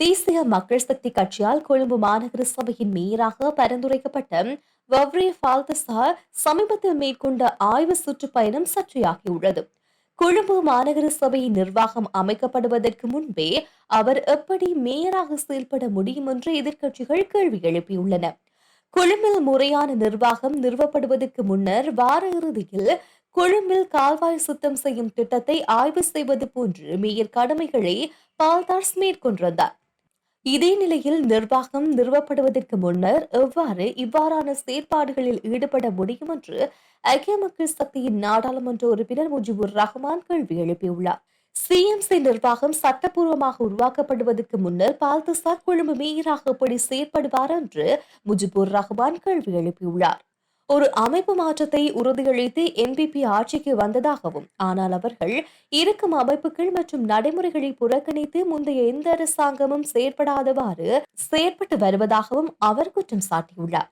தேசிய மக்கள் சக்தி கட்சியால் கொழும்பு மாநகர சபையின் மேயராக பரிந்துரைக்கப்பட்ட வவ்ரே ஃபால்தசா சமீபத்தில் மேற்கொண்ட ஆய்வு சுற்றுப்பயணம் சர்ச்சையாகியுள்ளது. கொழும்பு மாநகர சபையின் நிர்வாகம் அமைக்கப்படுவதற்கு முன்பே அவர் எப்படி மேயராக செயல்பட முடியும் என்று எதிர்க்கட்சிகள் கேள்வி எழுப்பியுள்ளன. கொழும்பில் முறையான நிர்வாகம் நிறுவப்படுவதற்கு முன்னர் வார இறுதியில் கொழும்பில் கால்வாய் சுத்தம் செய்யும் திட்டத்தை ஆய்வு செய்வது போன்று மேயர் கடமைகளை பால்தாஸ் மேற்கொண்டிருந்தார். இதே நிலையில் நிர்வாகம் நிறுவப்படுவதற்கு முன்னர் எவ்வாறு இவ்வாறான செயற்பாடுகளில் ஈடுபட முடியும் என்று ஐக்கிய மக்கள் சக்தியின் நாடாளுமன்ற உறுப்பினர் முஜிபுர் ரஹ்மான் கேள்வி எழுப்பியுள்ளார். சிஎம்சி நிர்வாகம் சட்டப்பூர்வமாக உருவாக்கப்படுவதற்கு முன்னர் பால்தசா கொழும்பு மேயராக எப்படி செயற்படுவார் என்று முஜிபுர் ரஹ்மான் கேள்வி எழுப்பியுள்ளார். ஒரு அமைப்பு மாற்றத்தை உறுதியளித்து என்பிபி ஆட்சிக்கு வந்ததாகவும், ஆனால் அவர்கள் இருக்கும் அமைப்புகள் மற்றும் நடைமுறைகளை புறக்கணித்து முந்தைய எந்த அரசாங்கமும் செயற்படாதவாறு செயற்பட்டு வருவதாகவும் அவர் குற்றம் சாட்டியுள்ளார்.